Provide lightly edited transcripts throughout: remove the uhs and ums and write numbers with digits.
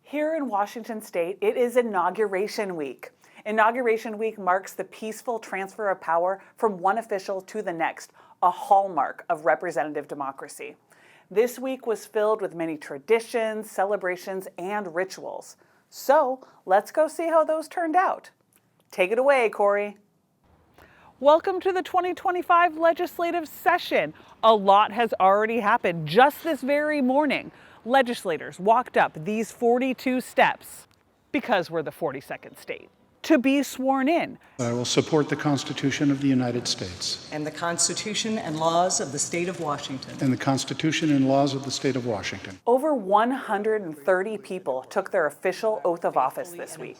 Here in Washington State, it is Inauguration Week. Inauguration Week marks the peaceful transfer of power from one official to the next, a hallmark of representative democracy. This week was filled with many traditions, celebrations, and rituals. So let's go see how those turned out. Take it away, Corey. Welcome to the 2025 legislative session. A lot has already happened just this very morning. Legislators walked up these 42 steps, because we're the 42nd state, to be sworn in. I will support the Constitution of the United States. And the Constitution and laws of the state of Washington. And the Constitution and laws of the state of Washington. Over 130 people took their official oath of office this week.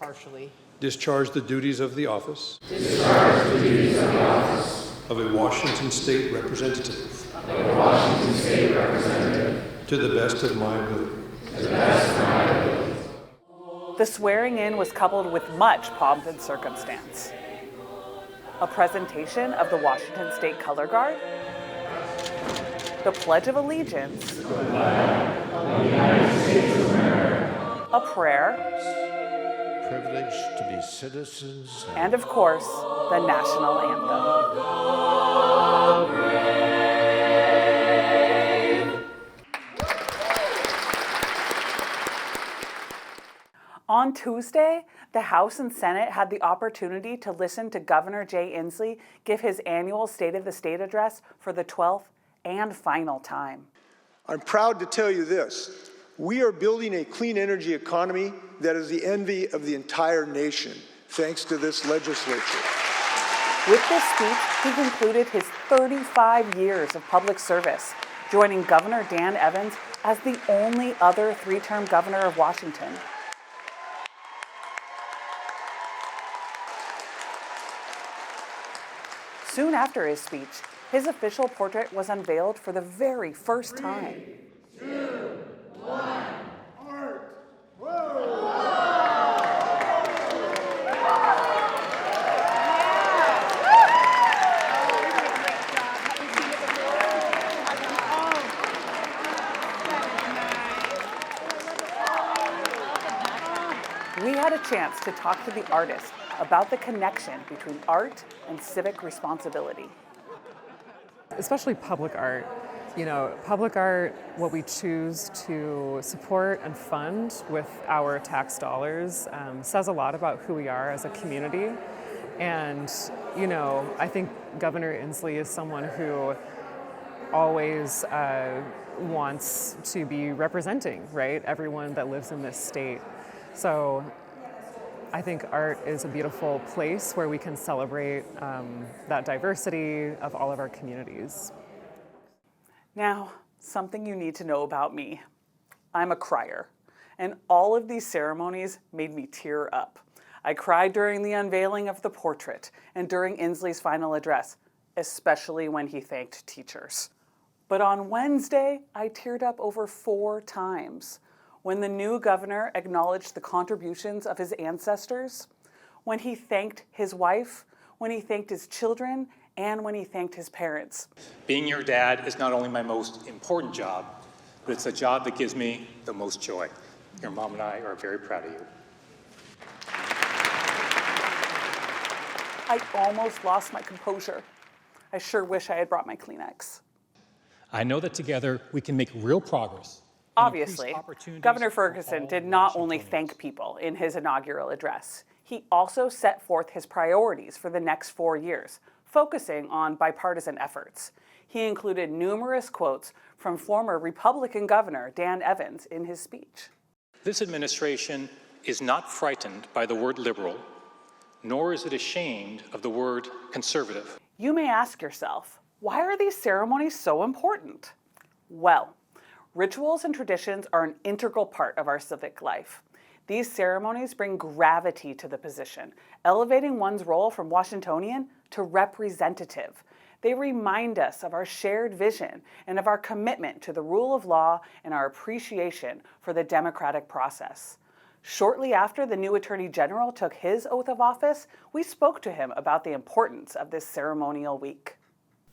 Discharge the duties of the office. Discharge the duties of the office. Of a Washington State Representative. Of a Washington State Representative. To the best of my ability. To the best of my ability. The swearing in was coupled with much pomp and circumstance. A presentation of the Washington State Color Guard, the Pledge of Allegiance, to the flag of the United States of America, a prayer, privileged to be citizens, and of course, the national anthem. On Tuesday, the House and Senate had the opportunity to listen to Governor Inslee give his annual State of the State address for the 12th and final time. I'm proud to tell you this. We are building a clean energy economy that is the envy of the entire nation, thanks to this legislature. With this speech, he concluded his 35 years of public service, joining Governor Dan Evans as the only other three-term governor of Washington. Soon after his speech, his official portrait was unveiled for the very first time. 3, 2, 1, art! Whoa! We had a chance to talk to the artist about the connection between art and civic responsibility. Especially public art. You know, public art, what we choose to support and fund with our tax dollars, says a lot about who we are as a community. And, you know, I think Governor Inslee is someone who always wants to be representing, right, everyone that lives in this state. So I think art is a beautiful place where we can celebrate that diversity of all of our communities. Now, something you need to know about me. I'm a crier, and all of these ceremonies made me tear up. I cried during the unveiling of the portrait and during Inslee's final address, especially when he thanked teachers. But on Wednesday, I teared up over 4 times. When the new governor acknowledged the contributions of his ancestors, when he thanked his wife, when he thanked his children, and when he thanked his parents. Being your dad is not only my most important job, but it's a job that gives me the most joy. Your mom and I are very proud of you. I almost lost my composure. I sure wish I had brought my Kleenex. I know that together we can make real progress. Obviously, Governor Ferguson did not only thank people in his inaugural address, he also set forth his priorities for the next 4 years, focusing on bipartisan efforts. He included numerous quotes from former Republican Governor Dan Evans in his speech. This administration is not frightened by the word liberal, nor is it ashamed of the word conservative. You may ask yourself, why are these ceremonies so important? Well, rituals and traditions are an integral part of our civic life. These ceremonies bring gravity to the position, elevating one's role from Washingtonian to representative. They remind us of our shared vision and of our commitment to the rule of law and our appreciation for the democratic process. Shortly after the new Attorney General took his oath of office, we spoke to him about the importance of this ceremonial week.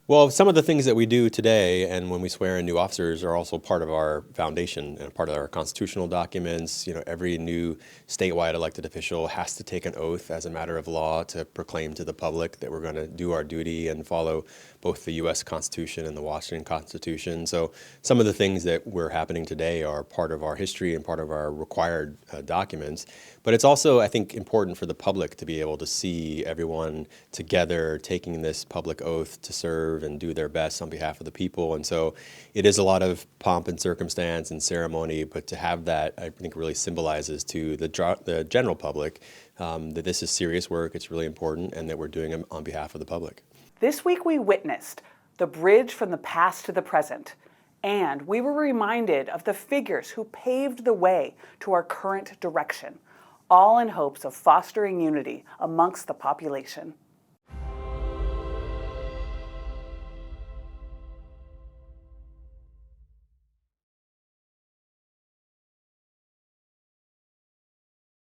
Well, some of the things that we do today and when we swear in new officers are also part of our foundation and part of our constitutional documents. Every new statewide elected official has to take an oath as a matter of law to proclaim to the public that we're going to do our duty and follow both the U.S. Constitution and the Washington Constitution. So some of the things that were happening today are part of our history and part of our required documents. But it's also, I think, important for the public to be able to see everyone together taking this public oath to serve and do their best on behalf of the people. And so it is a lot of pomp and circumstance and ceremony, but to have that, I think, really symbolizes to the general public that this is serious work, it's really important, and that we're doing it on behalf of the public. This week we witnessed the bridge from the past to the present, and we were reminded of the figures who paved the way to our current direction, all in hopes of fostering unity amongst the population.